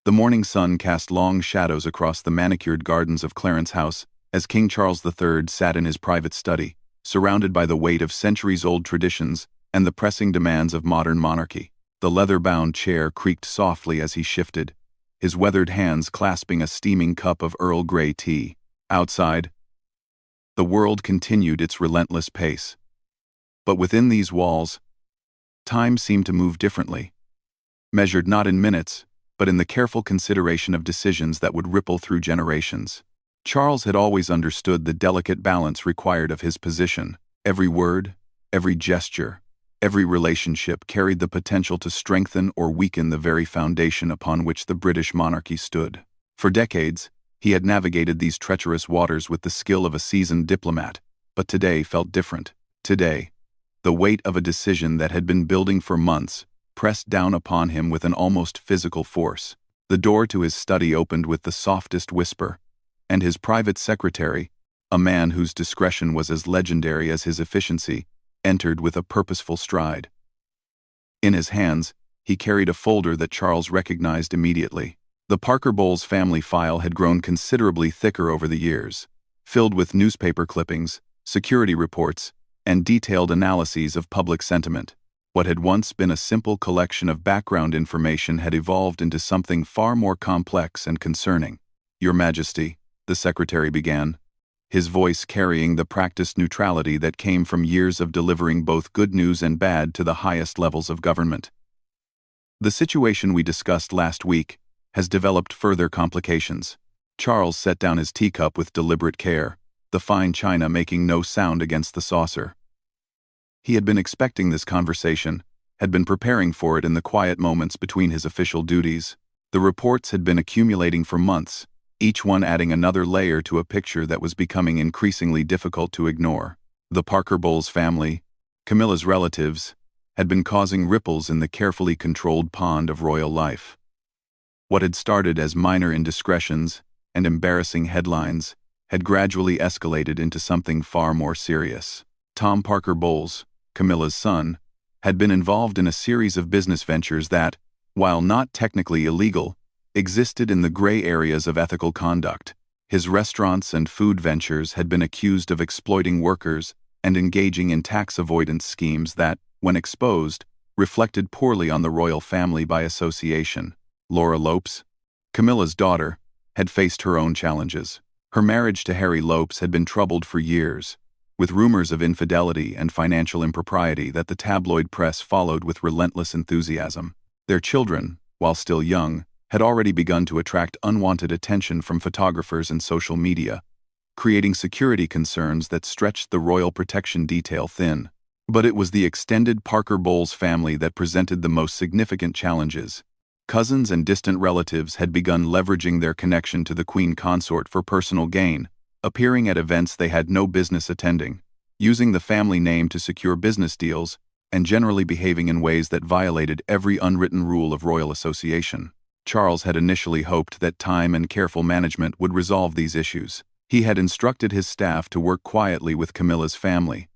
The morning sun cast long shadows across the manicured gardens of Clarence House as King Charles III sat in his private study, surrounded by the weight of centuries-old traditions and the pressing demands of modern monarchy. The leather-bound chair creaked softly as he shifted, his weathered hands clasping a steaming cup of Earl Grey tea. Outside, the world continued its relentless pace. But within these walls, time seemed to move differently, measured not in minutes, but in the careful consideration of decisions that would ripple through generations. Charles had always understood the delicate balance required of his position. Every word, every gesture, every relationship carried the potential to strengthen or weaken the very foundation upon which the British monarchy stood. For decades, he had navigated these treacherous waters with the skill of a seasoned diplomat, but today felt different. Today, the weight of a decision that had been building for months pressed down upon him with an almost physical force. The door to his study opened with the softest whisper, and his private secretary, a man whose discretion was as legendary as his efficiency, entered with a purposeful stride. In his hands, he carried a folder that Charles recognized immediately. The Parker Bowles family file had grown considerably thicker over the years, filled with newspaper clippings, security reports, and detailed analyses of public sentiment. What had once been a simple collection of background information had evolved into something far more complex and concerning. "Your Majesty," the secretary began, his voice carrying the practiced neutrality that came from years of delivering both good news and bad to the highest levels of government. "The situation we discussed last week has developed further complications." Charles set down his teacup with deliberate care, the fine china making no sound against the saucer. He had been expecting this conversation, had been preparing for it in the quiet moments between his official duties. The reports had been accumulating for months, each one adding another layer to a picture that was becoming increasingly difficult to ignore. The Parker Bowles family, Camilla's relatives, had been causing ripples in the carefully controlled pond of royal life. What had started as minor indiscretions and embarrassing headlines had gradually escalated into something far more serious. Tom Parker Bowles, Camilla's son, had been involved in a series of business ventures that, while not technically illegal, existed in the gray areas of ethical conduct. His restaurants and food ventures had been accused of exploiting workers and engaging in tax avoidance schemes that, when exposed, reflected poorly on the royal family by association. Laura Lopes, Camilla's daughter, had faced her own challenges. Her marriage to Harry Lopes had been troubled for years, with rumors of infidelity and financial impropriety that the tabloid press followed with relentless enthusiasm. Their children, while still young, had already begun to attract unwanted attention from photographers and social media, creating security concerns that stretched the royal protection detail thin. But it was the extended Parker Bowles family that presented the most significant challenges. Cousins and distant relatives had begun leveraging their connection to the Queen Consort for personal gain, appearing at events they had no business attending, using the family name to secure business deals, and generally behaving in ways that violated every unwritten rule of royal association. Charles had initially hoped that time and careful management would resolve these issues. He had instructed his staff to work quietly with Camilla's family,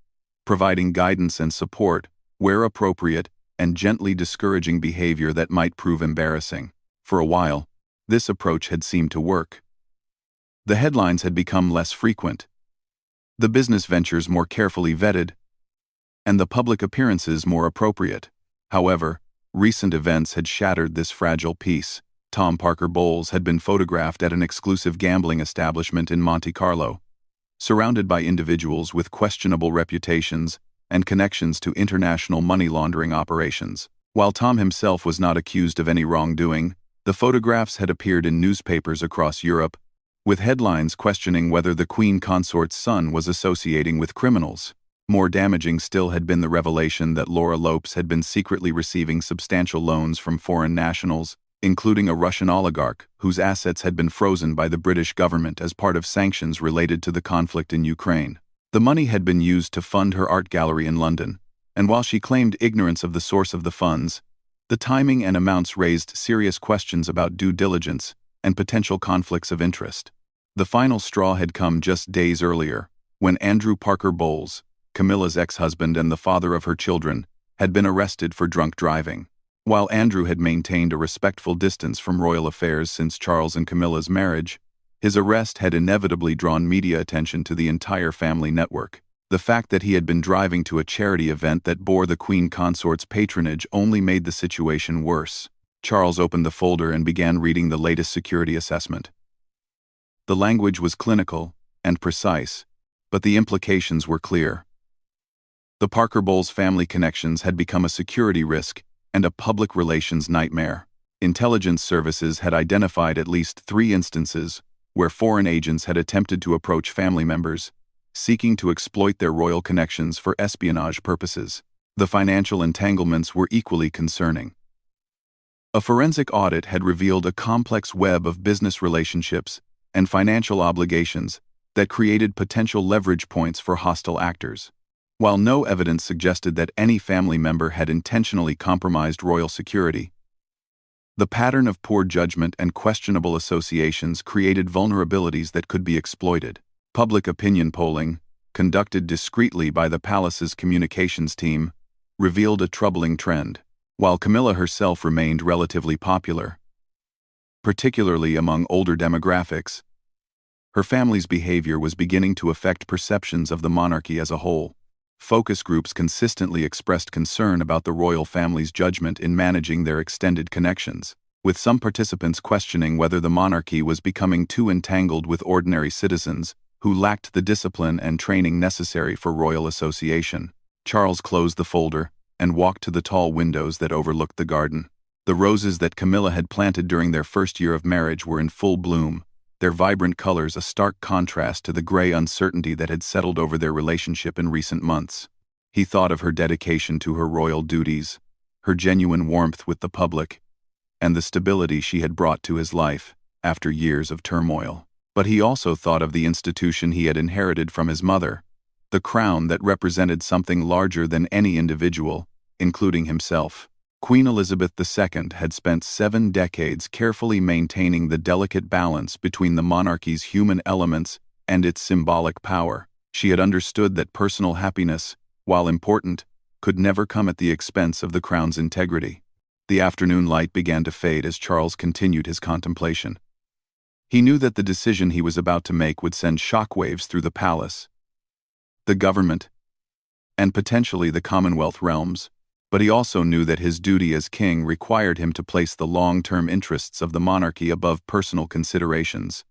providing guidance and support, where appropriate, and gently discouraging behavior that might prove embarrassing. For a while, this approach had seemed to work. The headlines had become less frequent, the business ventures more carefully vetted, and the public appearances more appropriate. However, recent events had shattered this fragile peace. Tom Parker Bowles had been photographed at an exclusive gambling establishment in Monte Carlo, surrounded by individuals with questionable reputations and connections to international money laundering operations. While Tom himself was not accused of any wrongdoing, the photographs had appeared in newspapers across Europe, with headlines questioning whether the Queen Consort's son was associating with criminals. More damaging still had been the revelation that Laura Lopes had been secretly receiving substantial loans from foreign nationals, including a Russian oligarch whose assets had been frozen by the British government as part of sanctions related to the conflict in Ukraine. The money had been used to fund her art gallery in London, and while she claimed ignorance of the source of the funds, the timing and amounts raised serious questions about due diligence and potential conflicts of interest. The final straw had come just days earlier, when Andrew Parker Bowles, Camilla's ex-husband and the father of her children, had been arrested for drunk driving. While Andrew had maintained a respectful distance from royal affairs since Charles and Camilla's marriage, his arrest had inevitably drawn media attention to the entire family network. The fact that he had been driving to a charity event that bore the Queen Consort's patronage only made the situation worse. Charles opened the folder and began reading the latest security assessment. The language was clinical and precise, but the implications were clear. The Parker Bowles family connections had become a security risk and a public relations nightmare. Intelligence services had identified at least 3 instances where foreign agents had attempted to approach family members, seeking to exploit their royal connections for espionage purposes. The financial entanglements were equally concerning. A forensic audit had revealed a complex web of business relationships and financial obligations that created potential leverage points for hostile actors. While no evidence suggested that any family member had intentionally compromised royal security, the pattern of poor judgment and questionable associations created vulnerabilities that could be exploited. Public opinion polling, conducted discreetly by the palace's communications team, revealed a troubling trend. While Camilla herself remained relatively popular, particularly among older demographics, her family's behavior was beginning to affect perceptions of the monarchy as a whole. Focus groups consistently expressed concern about the royal family's judgment in managing their extended connections, with some participants questioning whether the monarchy was becoming too entangled with ordinary citizens who lacked the discipline and training necessary for royal association. Charles closed the folder and walked to the tall windows that overlooked the garden. The roses that Camilla had planted during their first year of marriage were in full bloom, their vibrant colors a stark contrast to the gray uncertainty that had settled over their relationship in recent months. He thought of her dedication to her royal duties, her genuine warmth with the public, and the stability she had brought to his life after years of turmoil. But he also thought of the institution he had inherited from his mother, the crown that represented something larger than any individual, including himself. Queen Elizabeth II had spent 7 decades carefully maintaining the delicate balance between the monarchy's human elements and its symbolic power. She had understood that personal happiness, while important, could never come at the expense of the crown's integrity. The afternoon light began to fade as Charles continued his contemplation. He knew that the decision he was about to make would send shockwaves through the palace, the government, and potentially the Commonwealth realms. But he also knew that his duty as king required him to place the long-term interests of the monarchy above personal considerations,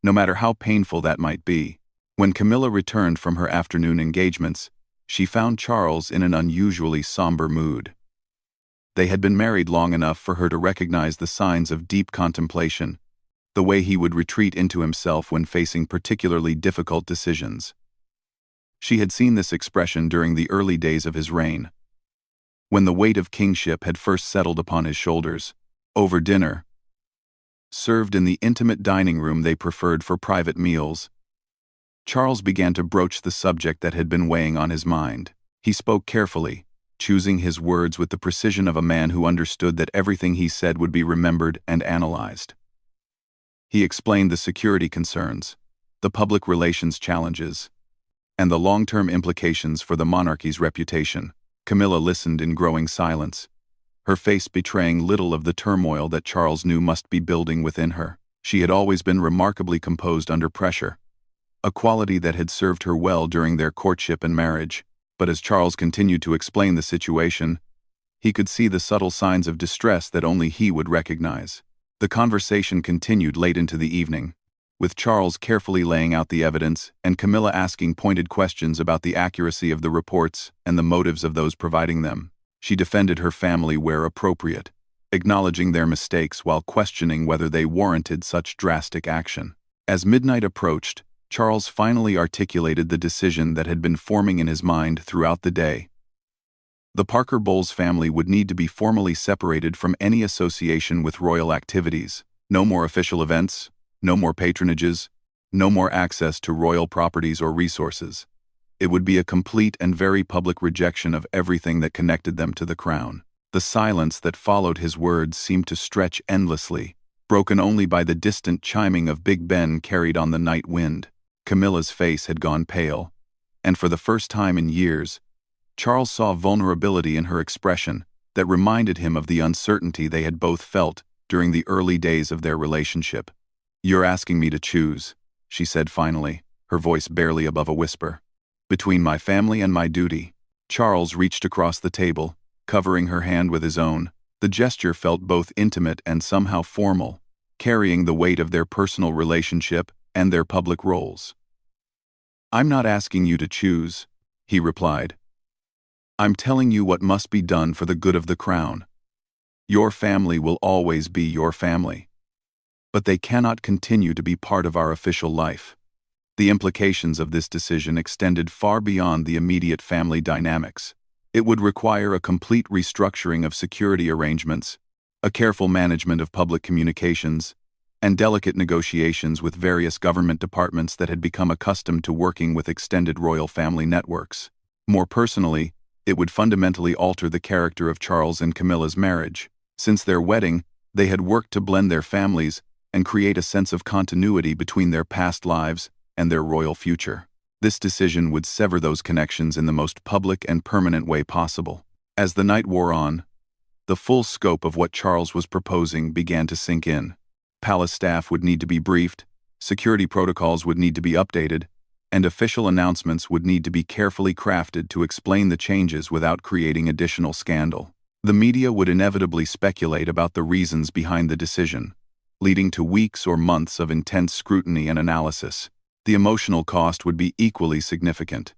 no matter how painful that might be. When Camilla returned from her afternoon engagements, she found Charles in an unusually somber mood. They had been married long enough for her to recognize the signs of deep contemplation, the way he would retreat into himself when facing particularly difficult decisions. She had seen this expression during the early days of his reign, when the weight of kingship had first settled upon his shoulders. Over dinner, served in the intimate dining room they preferred for private meals, Charles began to broach the subject that had been weighing on his mind. He spoke carefully, choosing his words with the precision of a man who understood that everything he said would be remembered and analyzed. He explained the security concerns, the public relations challenges, and the long-term implications for the monarchy's reputation. Camilla listened in growing silence, her face betraying little of the turmoil that Charles knew must be building within her. She had always been remarkably composed under pressure, a quality that had served her well during their courtship and marriage. But as Charles continued to explain the situation, he could see the subtle signs of distress that only he would recognize. The conversation continued late into the evening, with Charles carefully laying out the evidence and Camilla asking pointed questions about the accuracy of the reports and the motives of those providing them. She defended her family where appropriate, acknowledging their mistakes while questioning whether they warranted such drastic action. As midnight approached, Charles finally articulated the decision that had been forming in his mind throughout the day. The Parker Bowles family would need to be formally separated from any association with royal activities. No more official events, no more patronages, no more access to royal properties or resources. It would be a complete and very public rejection of everything that connected them to the crown. The silence that followed his words seemed to stretch endlessly, broken only by the distant chiming of Big Ben carried on the night wind. Camilla's face had gone pale, and for the first time in years, Charles saw vulnerability in her expression, that reminded him of the uncertainty they had both felt during the early days of their relationship. "You're asking me to choose," she said finally, her voice barely above a whisper. "Between my family and my duty." Charles reached across the table, covering her hand with his own. The gesture felt both intimate and somehow formal, carrying the weight of their personal relationship and their public roles. "I'm not asking you to choose," he replied. "I'm telling you what must be done for the good of the crown. Your family will always be your family, but they cannot continue to be part of our official life." The implications of this decision extended far beyond the immediate family dynamics. It would require a complete restructuring of security arrangements, a careful management of public communications, and delicate negotiations with various government departments that had become accustomed to working with extended royal family networks. More personally, it would fundamentally alter the character of Charles and Camilla's marriage. Since their wedding, they had worked to blend their families and create a sense of continuity between their past lives and their royal future. This decision would sever those connections in the most public and permanent way possible. As the night wore on, the full scope of what Charles was proposing began to sink in. Palace staff would need to be briefed, security protocols would need to be updated, and official announcements would need to be carefully crafted to explain the changes without creating additional scandal. The media would inevitably speculate about the reasons behind the decision, leading to weeks or months of intense scrutiny and analysis. The emotional cost would be equally significant.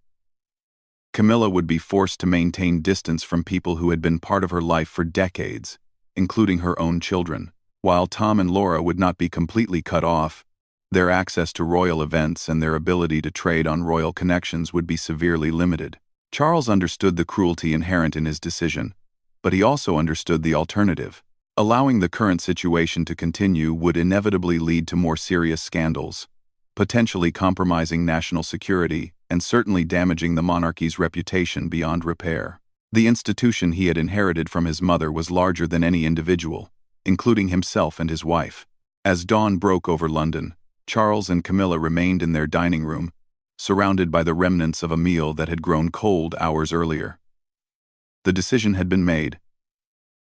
Camilla would be forced to maintain distance from people who had been part of her life for decades, including her own children. While Tom and Laura would not be completely cut off, their access to royal events and their ability to trade on royal connections would be severely limited. Charles understood the cruelty inherent in his decision, but he also understood the alternative. Allowing the current situation to continue would inevitably lead to more serious scandals, potentially compromising national security and certainly damaging the monarchy's reputation beyond repair. The institution he had inherited from his mother was larger than any individual, including himself and his wife. As dawn broke over London, Charles and Camilla remained in their dining room, surrounded by the remnants of a meal that had grown cold hours earlier. The decision had been made,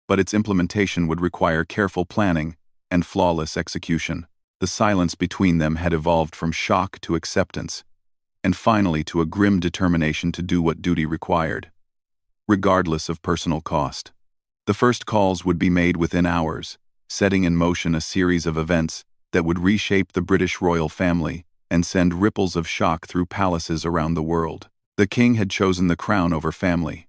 but its implementation would require careful planning and flawless execution. The silence between them had evolved from shock to acceptance, and finally to a grim determination to do what duty required, regardless of personal cost. The first calls would be made within hours, setting in motion a series of events that would reshape the British royal family and send ripples of shock through palaces around the world. The king had chosen the crown over family,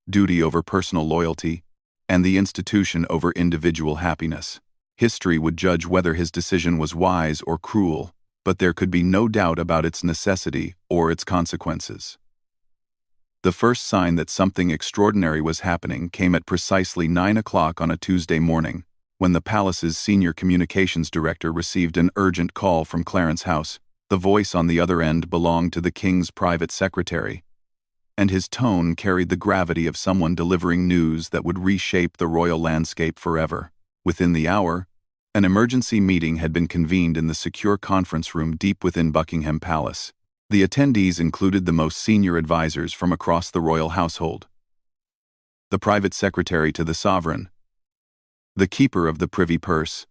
duty over personal loyalty, and the institution over individual happiness. History would judge whether his decision was wise or cruel, but there could be no doubt about its necessity or its consequences. The first sign that something extraordinary was happening came at precisely 9 o'clock on a Tuesday morning, when the palace's senior communications director received an urgent call from Clarence House. The voice on the other end belonged to the king's private secretary, and his tone carried the gravity of someone delivering news that would reshape the royal landscape forever. Within the hour, an emergency meeting had been convened in the secure conference room deep within Buckingham Palace. The attendees included the most senior advisors from across the royal household, the private secretary to the sovereign, the keeper of the privy purse,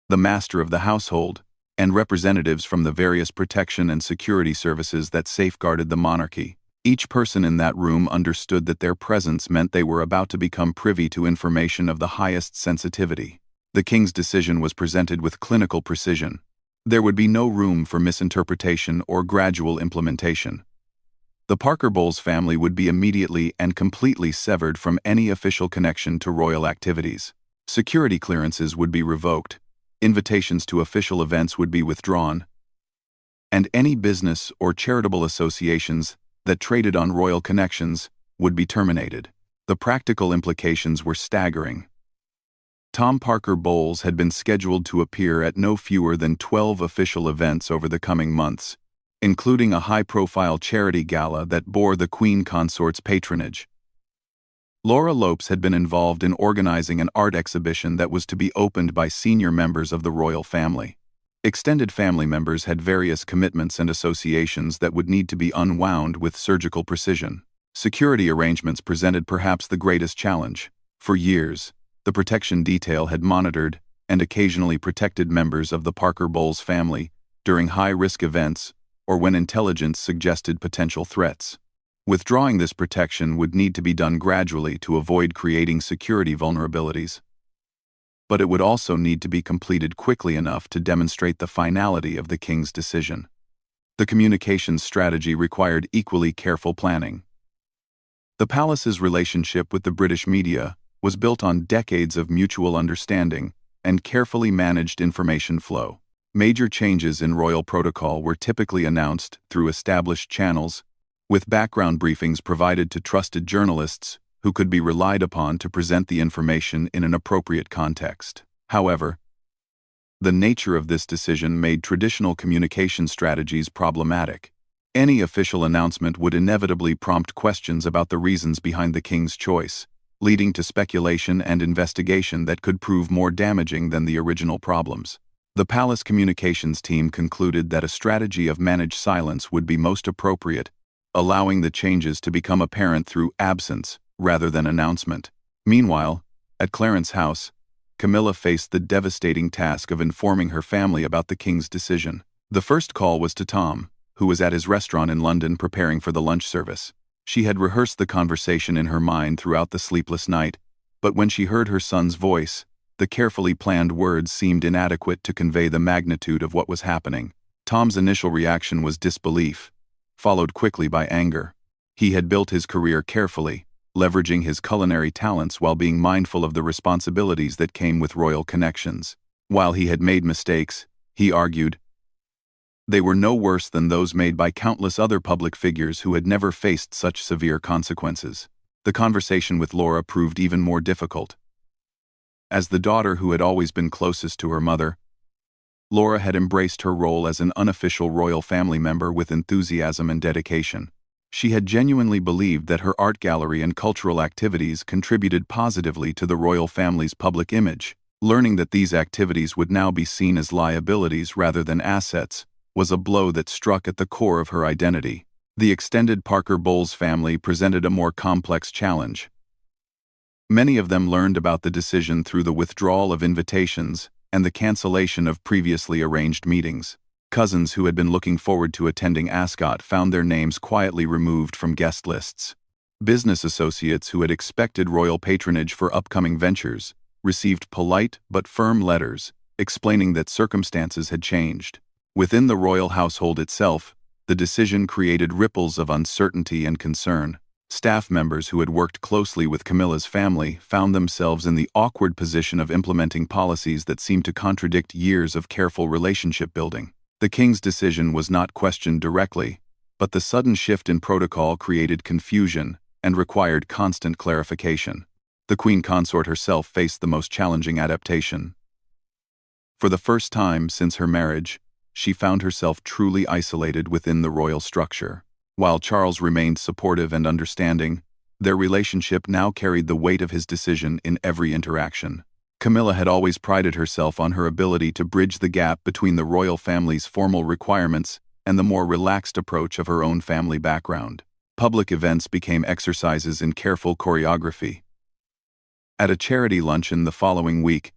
the master of the household, and representatives from the various protection and security services that safeguarded the monarchy. Each person in that room understood that their presence meant they were about to become privy to information of the highest sensitivity. The king's decision was presented with clinical precision. There would be no room for misinterpretation or gradual implementation. The Parker-Bowles family would be immediately and completely severed from any official connection to royal activities. Security clearances would be revoked, invitations to official events would be withdrawn, and any business or charitable associations that traded on royal connections would be terminated. The practical implications were staggering. Tom Parker-Bowles had been scheduled to appear at no fewer than 12 official events over the coming months, including a high-profile charity gala that bore the Queen Consort's patronage. Laura Lopes had been involved in organizing an art exhibition that was to be opened by senior members of the royal family. Extended family members had various commitments and associations that would need to be unwound with surgical precision. Security arrangements presented perhaps the greatest challenge. For years, the protection detail had monitored and occasionally protected members of the Parker Bowles family during high-risk events or when intelligence suggested potential threats. Withdrawing this protection would need to be done gradually to avoid creating security vulnerabilities. But it would also need to be completed quickly enough to demonstrate the finality of the king's decision. The communications strategy required equally careful planning. The palace's relationship with the British media was built on decades of mutual understanding and carefully managed information flow. Major changes in royal protocol were typically announced through established channels, with background briefings provided to trusted journalists who could be relied upon to present the information in an appropriate context. However, the nature of this decision made traditional communication strategies problematic. Any official announcement would inevitably prompt questions about the reasons behind the king's choice, leading to speculation and investigation that could prove more damaging than the original problems. The palace communications team concluded that a strategy of managed silence would be most appropriate, allowing the changes to become apparent through absence rather than announcement. Meanwhile, at Clarence House, Camilla faced the devastating task of informing her family about the king's decision. The first call was to Tom, who was at his restaurant in London preparing for the lunch service. She had rehearsed the conversation in her mind throughout the sleepless night, but when she heard her son's voice, the carefully planned words seemed inadequate to convey the magnitude of what was happening. Tom's initial reaction was disbelief, followed quickly by anger. He had built his career carefully, leveraging his culinary talents while being mindful of the responsibilities that came with royal connections. While he had made mistakes, he argued, they were no worse than those made by countless other public figures who had never faced such severe consequences. The conversation with Laura proved even more difficult. As the daughter who had always been closest to her mother, Laura had embraced her role as an unofficial royal family member with enthusiasm and dedication. She had genuinely believed that her art gallery and cultural activities contributed positively to the royal family's public image. Learning that these activities would now be seen as liabilities rather than assets was a blow that struck at the core of her identity. The extended Parker Bowles family presented a more complex challenge. Many of them learned about the decision through the withdrawal of invitations and the cancellation of previously arranged meetings. Cousins who had been looking forward to attending Ascot found their names quietly removed from guest lists. Business associates who had expected royal patronage for upcoming ventures received polite but firm letters explaining that circumstances had changed. Within the royal household itself, the decision created ripples of uncertainty and concern. Staff members who had worked closely with Camilla's family found themselves in the awkward position of implementing policies that seemed to contradict years of careful relationship building. The king's decision was not questioned directly, but the sudden shift in protocol created confusion and required constant clarification. The queen consort herself faced the most challenging adaptation. For the first time since her marriage, she found herself truly isolated within the royal structure. While Charles remained supportive and understanding, their relationship now carried the weight of his decision in every interaction. Camilla had always prided herself on her ability to bridge the gap between the royal family's formal requirements and the more relaxed approach of her own family background. Public events became exercises in careful choreography. At a charity luncheon the following week,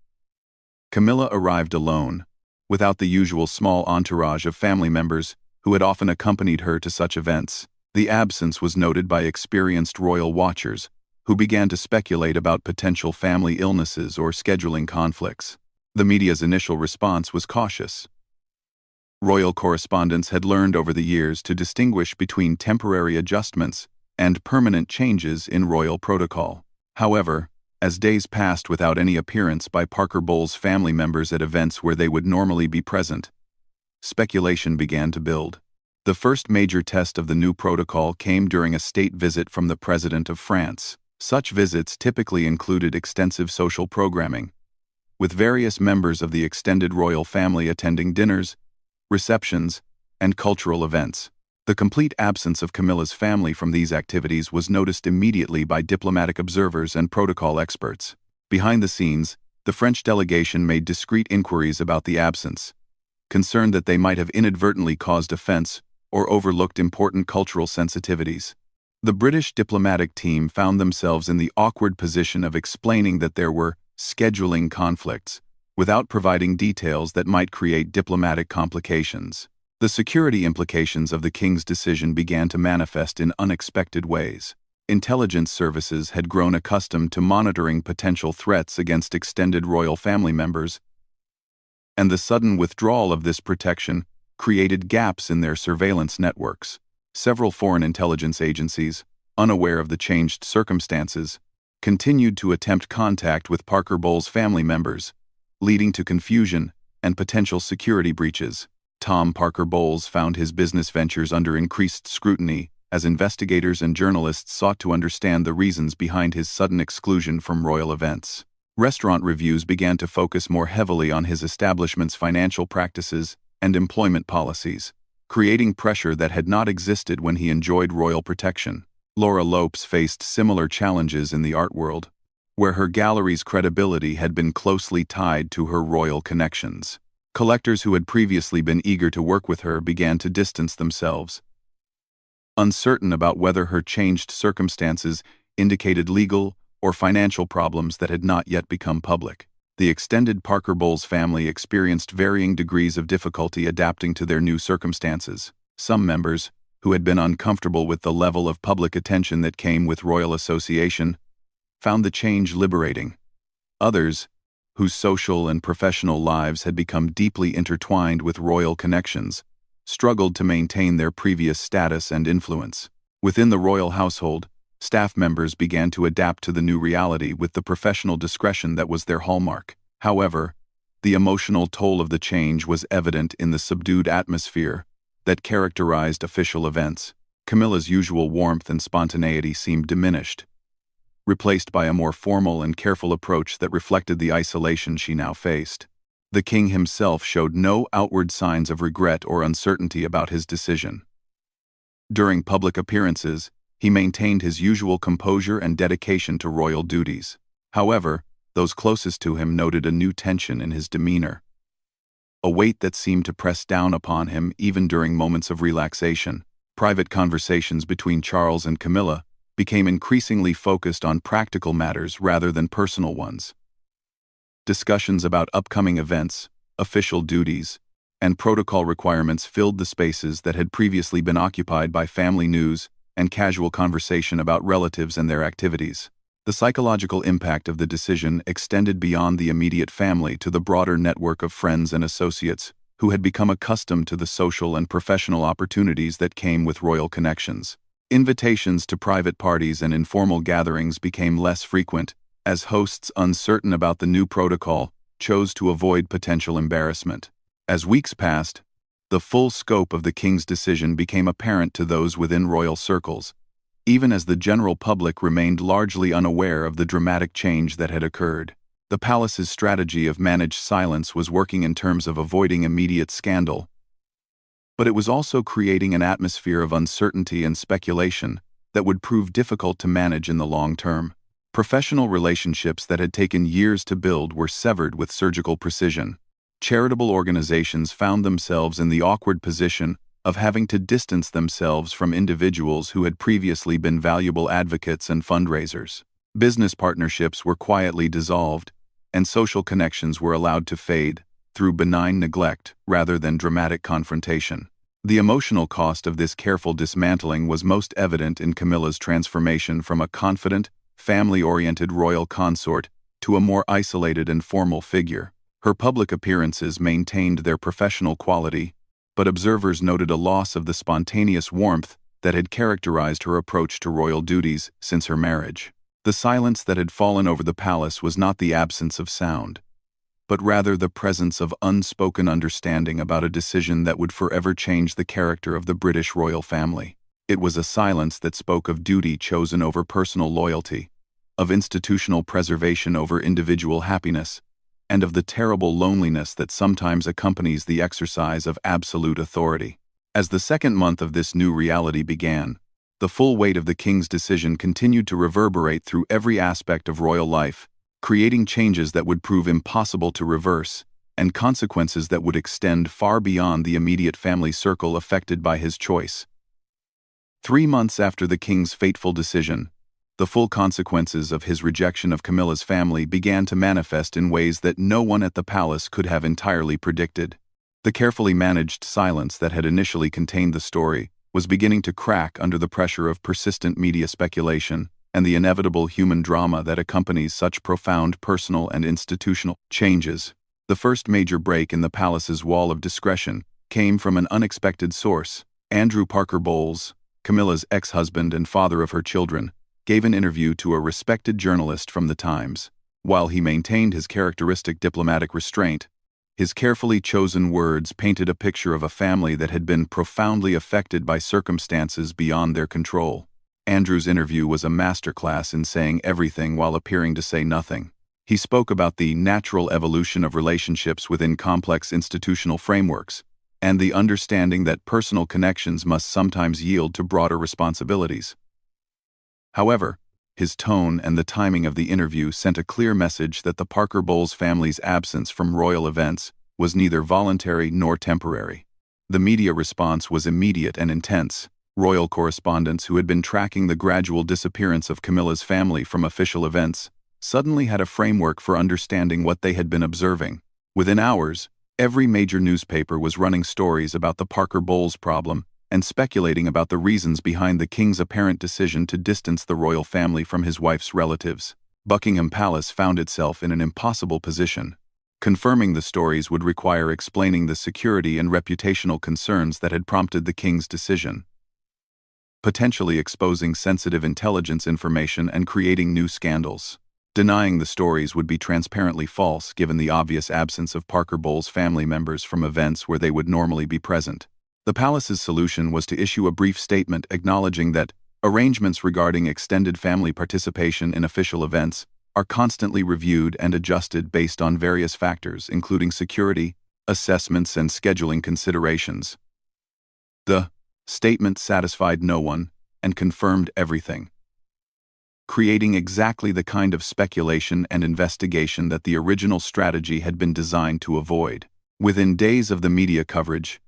Camilla arrived alone, without the usual small entourage of family members who had often accompanied her to such events. The absence was noted by experienced royal watchers, who began to speculate about potential family illnesses or scheduling conflicts. The media's initial response was cautious. Royal correspondents had learned over the years to distinguish between temporary adjustments and permanent changes in royal protocol. However, as days passed without any appearance by Parker Bowles family members at events where they would normally be present, speculation began to build. The first major test of the new protocol came during a state visit from the President of France. Such visits typically included extensive social programming, with various members of the extended royal family attending dinners, receptions, and cultural events. The complete absence of Camilla's family from these activities was noticed immediately by diplomatic observers and protocol experts. Behind the scenes, the French delegation made discreet inquiries about the absence, concerned that they might have inadvertently caused offense or overlooked important cultural sensitivities. The British diplomatic team found themselves in the awkward position of explaining that there were scheduling conflicts, without providing details that might create diplomatic complications. The security implications of the king's decision began to manifest in unexpected ways. Intelligence services had grown accustomed to monitoring potential threats against extended royal family members, and the sudden withdrawal of this protection created gaps in their surveillance networks. Several foreign intelligence agencies, unaware of the changed circumstances, continued to attempt contact with Parker Bowles' family members, leading to confusion and potential security breaches. Tom Parker Bowles found his business ventures under increased scrutiny as investigators and journalists sought to understand the reasons behind his sudden exclusion from royal events. Restaurant reviews began to focus more heavily on his establishment's financial practices and employment policies, creating pressure that had not existed when he enjoyed royal protection. Laura Lopes faced similar challenges in the art world, where her gallery's credibility had been closely tied to her royal connections. Collectors who had previously been eager to work with her began to distance themselves, uncertain about whether her changed circumstances indicated legal or financial problems that had not yet become public. The extended Parker Bowles family experienced varying degrees of difficulty adapting to their new circumstances. Some members, who had been uncomfortable with the level of public attention that came with royal association, found the change liberating. Others, whose social and professional lives had become deeply intertwined with royal connections, struggled to maintain their previous status and influence. Within the royal household, staff members began to adapt to the new reality with the professional discretion that was their hallmark. However, the emotional toll of the change was evident in the subdued atmosphere that characterized official events. Camilla's usual warmth and spontaneity seemed diminished, replaced by a more formal and careful approach that reflected the isolation she now faced. The king himself showed no outward signs of regret or uncertainty about his decision. During public appearances, he maintained his usual composure and dedication to royal duties. However, those closest to him noted a new tension in his demeanor, a weight that seemed to press down upon him even during moments of relaxation. Private conversations between Charles and Camilla became increasingly focused on practical matters rather than personal ones. Discussions about upcoming events, official duties, and protocol requirements filled the spaces that had previously been occupied by family news and casual conversation about relatives and their activities. The psychological impact of the decision extended beyond the immediate family to the broader network of friends and associates who had become accustomed to the social and professional opportunities that came with royal connections. Invitations to private parties and informal gatherings became less frequent, as hosts uncertain about the new protocol chose to avoid potential embarrassment. As weeks passed, the full scope of the king's decision became apparent to those within royal circles, even as the general public remained largely unaware of the dramatic change that had occurred. The palace's strategy of managed silence was working in terms of avoiding immediate scandal, but it was also creating an atmosphere of uncertainty and speculation that would prove difficult to manage in the long term. Professional relationships that had taken years to build were severed with surgical precision. Charitable organizations found themselves in the awkward position of having to distance themselves from individuals who had previously been valuable advocates and fundraisers. Business partnerships were quietly dissolved, and social connections were allowed to fade through benign neglect rather than dramatic confrontation. The emotional cost of this careful dismantling was most evident in Camilla's transformation from a confident, family-oriented royal consort to a more isolated and formal figure. Her public appearances maintained their professional quality, but observers noted a loss of the spontaneous warmth that had characterized her approach to royal duties since her marriage. The silence that had fallen over the palace was not the absence of sound, but rather the presence of unspoken understanding about a decision that would forever change the character of the British royal family. It was a silence that spoke of duty chosen over personal loyalty, of institutional preservation over individual happiness, and of the terrible loneliness that sometimes accompanies the exercise of absolute authority. As the second month of this new reality began, the full weight of the king's decision continued to reverberate through every aspect of royal life, creating changes that would prove impossible to reverse, and consequences that would extend far beyond the immediate family circle affected by his choice. 3 months after the king's fateful decision, the full consequences of his rejection of Camilla's family began to manifest in ways that no one at the palace could have entirely predicted. The carefully managed silence that had initially contained the story was beginning to crack under the pressure of persistent media speculation and the inevitable human drama that accompanies such profound personal and institutional changes. The first major break in the palace's wall of discretion came from an unexpected source. Andrew Parker Bowles, Camilla's ex-husband and father of her children, gave an interview to a respected journalist from The Times. While he maintained his characteristic diplomatic restraint, his carefully chosen words painted a picture of a family that had been profoundly affected by circumstances beyond their control. Andrew's interview was a masterclass in saying everything while appearing to say nothing. He spoke about the natural evolution of relationships within complex institutional frameworks, and the understanding that personal connections must sometimes yield to broader responsibilities. However, his tone and the timing of the interview sent a clear message that the Parker Bowles family's absence from royal events was neither voluntary nor temporary. The media response was immediate and intense. Royal correspondents who had been tracking the gradual disappearance of Camilla's family from official events suddenly had a framework for understanding what they had been observing. Within hours, every major newspaper was running stories about the Parker Bowles problem and speculating about the reasons behind the king's apparent decision to distance the royal family from his wife's relatives. Buckingham Palace found itself in an impossible position. Confirming the stories would require explaining the security and reputational concerns that had prompted the king's decision, potentially exposing sensitive intelligence information and creating new scandals. Denying the stories would be transparently false given the obvious absence of Parker Bowles family members from events where they would normally be present. The palace's solution was to issue a brief statement acknowledging that arrangements regarding extended family participation in official events are constantly reviewed and adjusted based on various factors, including security, assessments, and scheduling considerations. The statement satisfied no one and confirmed everything, creating exactly the kind of speculation and investigation that the original strategy had been designed to avoid. Within days of the media coverage,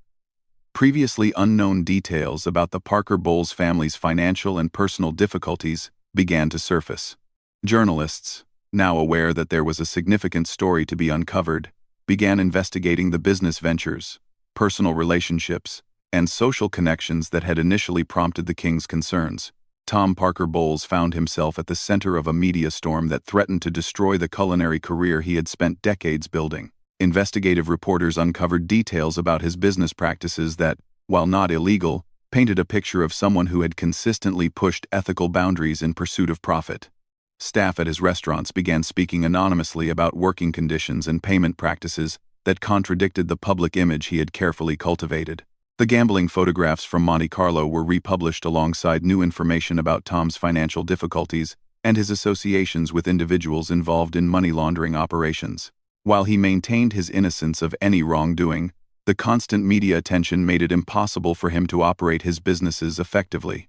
previously unknown details about the Parker Bowles family's financial and personal difficulties began to surface. Journalists, now aware that there was a significant story to be uncovered, began investigating the business ventures, personal relationships, and social connections that had initially prompted the king's concerns. Tom Parker Bowles found himself at the center of a media storm that threatened to destroy the culinary career he had spent decades building. Investigative reporters uncovered details about his business practices that, while not illegal, painted a picture of someone who had consistently pushed ethical boundaries in pursuit of profit. Staff at his restaurants began speaking anonymously about working conditions and payment practices that contradicted the public image he had carefully cultivated. The gambling photographs from Monte Carlo were republished alongside new information about Tom's financial difficulties and his associations with individuals involved in money laundering operations. While he maintained his innocence of any wrongdoing, the constant media attention made it impossible for him to operate his businesses effectively.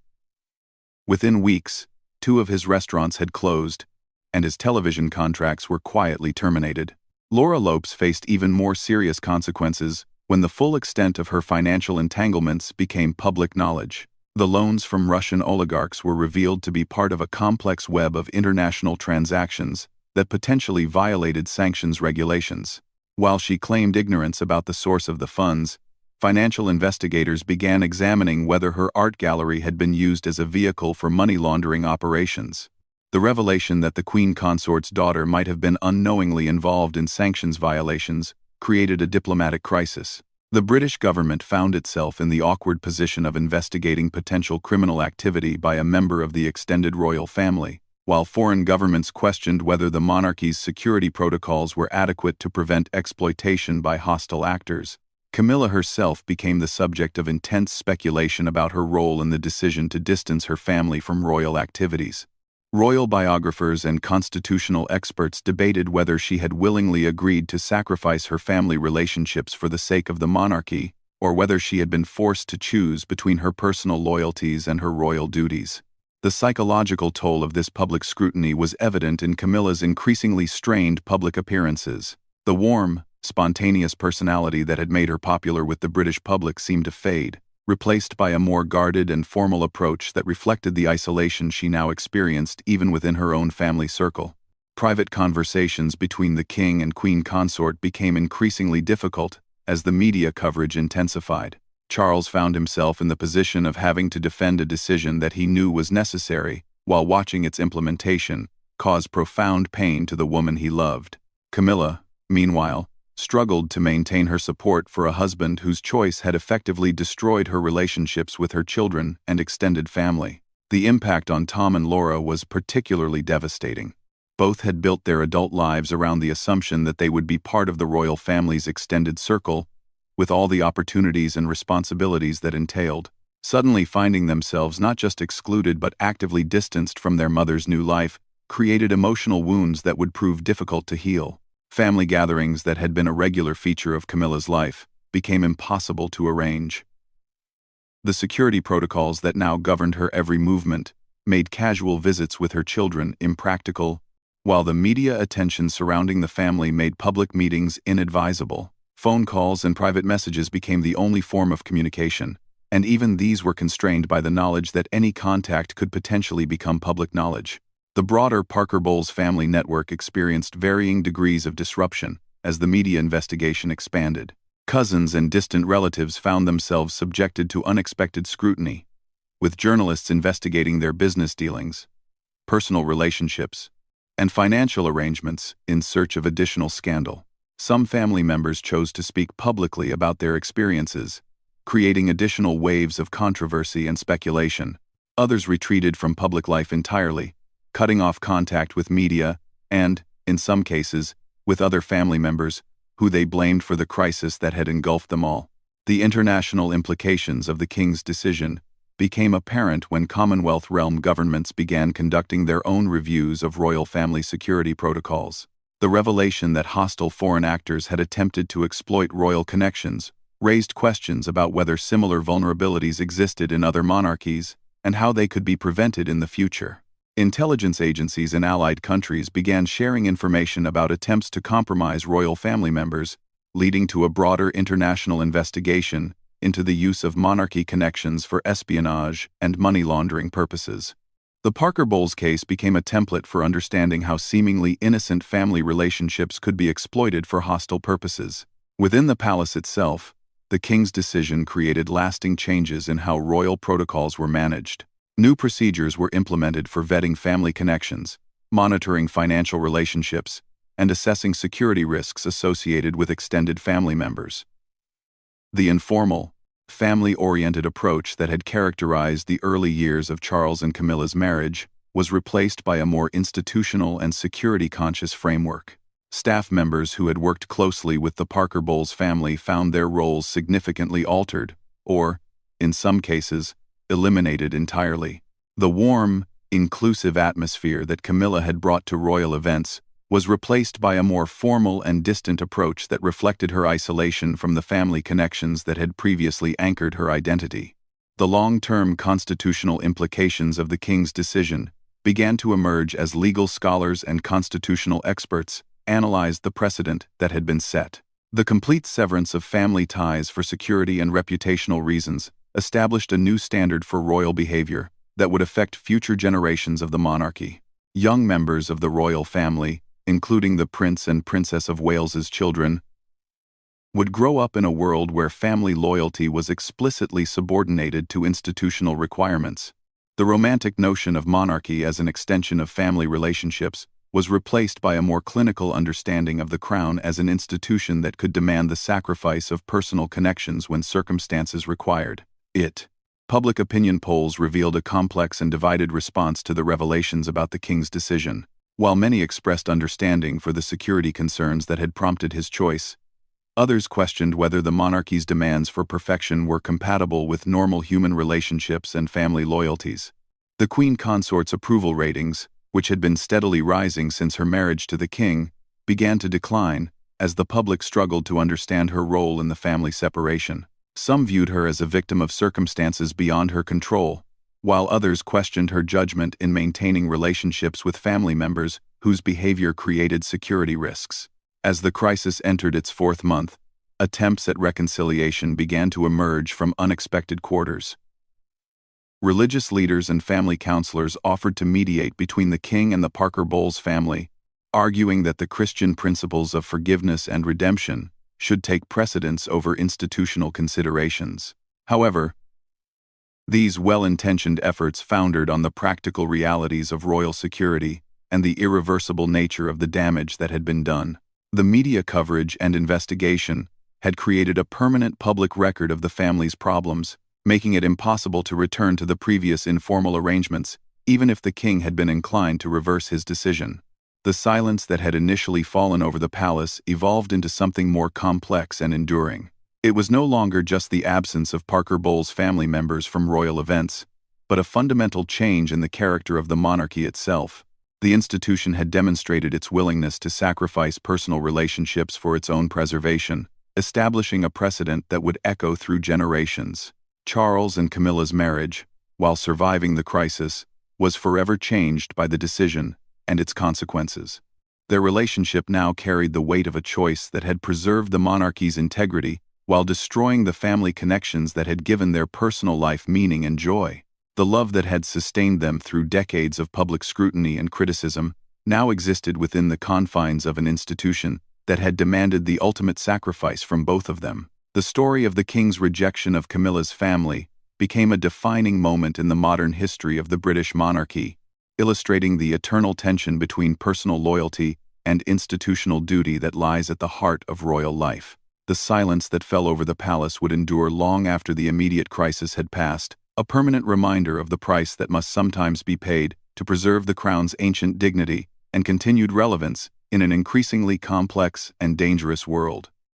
Within weeks, 2 of his restaurants had closed, and his television contracts were quietly terminated. Laura Lopes faced even more serious consequences when the full extent of her financial entanglements became public knowledge. The loans from Russian oligarchs were revealed to be part of a complex web of international transactions that potentially violated sanctions regulations. While she claimed ignorance about the source of the funds, financial investigators began examining whether her art gallery had been used as a vehicle for money laundering operations. The revelation that the Queen Consort's daughter might have been unknowingly involved in sanctions violations created a diplomatic crisis. The British government found itself in the awkward position of investigating potential criminal activity by a member of the extended royal family, while foreign governments questioned whether the monarchy's security protocols were adequate to prevent exploitation by hostile actors. Camilla herself became the subject of intense speculation about her role in the decision to distance her family from royal activities. Royal biographers and constitutional experts debated whether she had willingly agreed to sacrifice her family relationships for the sake of the monarchy, or whether she had been forced to choose between her personal loyalties and her royal duties. The psychological toll of this public scrutiny was evident in Camilla's increasingly strained public appearances. The warm, spontaneous personality that had made her popular with the British public seemed to fade, replaced by a more guarded and formal approach that reflected the isolation she now experienced even within her own family circle. Private conversations between the king and queen consort became increasingly difficult as the media coverage intensified. Charles found himself in the position of having to defend a decision that he knew was necessary, while watching its implementation cause profound pain to the woman he loved. Camilla, meanwhile, struggled to maintain her support for a husband whose choice had effectively destroyed her relationships with her children and extended family. The impact on Tom and Laura was particularly devastating. Both had built their adult lives around the assumption that they would be part of the royal family's extended circle, with all the opportunities and responsibilities that entailed. Suddenly finding themselves not just excluded but actively distanced from their mother's new life created emotional wounds that would prove difficult to heal. Family gatherings that had been a regular feature of Camilla's life became impossible to arrange. The security protocols that now governed her every movement made casual visits with her children impractical, while the media attention surrounding the family made public meetings inadvisable. Phone calls and private messages became the only form of communication, and even these were constrained by the knowledge that any contact could potentially become public knowledge. The broader Parker Bowles family network experienced varying degrees of disruption as the media investigation expanded. Cousins and distant relatives found themselves subjected to unexpected scrutiny, with journalists investigating their business dealings, personal relationships, and financial arrangements in search of additional scandal. Some family members chose to speak publicly about their experiences, creating additional waves of controversy and speculation. Others retreated from public life entirely, cutting off contact with media and, in some cases, with other family members who they blamed for the crisis that had engulfed them all. The international implications of the king's decision became apparent when Commonwealth realm governments began conducting their own reviews of royal family security protocols. The revelation that hostile foreign actors had attempted to exploit royal connections raised questions about whether similar vulnerabilities existed in other monarchies and how they could be prevented in the future. Intelligence agencies in allied countries began sharing information about attempts to compromise royal family members, leading to a broader international investigation into the use of monarchy connections for espionage and money laundering purposes. The Parker Bowles case became a template for understanding how seemingly innocent family relationships could be exploited for hostile purposes. Within the palace itself, the king's decision created lasting changes in how royal protocols were managed. New procedures were implemented for vetting family connections, monitoring financial relationships, and assessing security risks associated with extended family members. The informal, family-oriented approach that had characterized the early years of Charles and Camilla's marriage was replaced by a more institutional and security-conscious framework. Staff members who had worked closely with the Parker Bowles family found their roles significantly altered, or, in some cases, eliminated entirely. The warm, inclusive atmosphere that Camilla had brought to royal events was replaced by a more formal and distant approach that reflected her isolation from the family connections that had previously anchored her identity. The long-term constitutional implications of the king's decision began to emerge as legal scholars and constitutional experts analyzed the precedent that had been set. The complete severance of family ties for security and reputational reasons established a new standard for royal behavior that would affect future generations of the monarchy. Young members of the royal family, including the Prince and Princess of Wales's children, would grow up in a world where family loyalty was explicitly subordinated to institutional requirements. The romantic notion of monarchy as an extension of family relationships was replaced by a more clinical understanding of the crown as an institution that could demand the sacrifice of personal connections when circumstances required it. Public opinion polls revealed a complex and divided response to the revelations about the king's decision. While many expressed understanding for the security concerns that had prompted his choice, others questioned whether the monarchy's demands for perfection were compatible with normal human relationships and family loyalties. The queen consort's approval ratings, which had been steadily rising since her marriage to the king, began to decline as the public struggled to understand her role in the family separation. Some viewed her as a victim of circumstances beyond her control, while others questioned her judgment in maintaining relationships with family members whose behavior created security risks. As the crisis entered its fourth month, attempts at reconciliation began to emerge from unexpected quarters. Religious leaders and family counselors offered to mediate between the king and the Parker Bowles family, arguing that the Christian principles of forgiveness and redemption should take precedence over institutional considerations. However, these well-intentioned efforts foundered on the practical realities of royal security and the irreversible nature of the damage that had been done. The media coverage and investigation had created a permanent public record of the family's problems, making it impossible to return to the previous informal arrangements, even if the king had been inclined to reverse his decision. The silence that had initially fallen over the palace evolved into something more complex and enduring. It was no longer just the absence of Parker Bowles family members from royal events, but a fundamental change in the character of the monarchy itself. The institution had demonstrated its willingness to sacrifice personal relationships for its own preservation, establishing a precedent that would echo through generations. Charles and Camilla's marriage, while surviving the crisis, was forever changed by the decision and its consequences. Their relationship now carried the weight of a choice that had preserved the monarchy's integrity while destroying the family connections that had given their personal life meaning and joy. The love that had sustained them through decades of public scrutiny and criticism now existed within the confines of an institution that had demanded the ultimate sacrifice from both of them. The story of the king's rejection of Camilla's family became a defining moment in the modern history of the British monarchy, illustrating the eternal tension between personal loyalty and institutional duty that lies at the heart of royal life. The silence that fell over the palace would endure long after the immediate crisis had passed, a permanent reminder of the price that must sometimes be paid to preserve the crown's ancient dignity and continued relevance in an increasingly complex and dangerous world.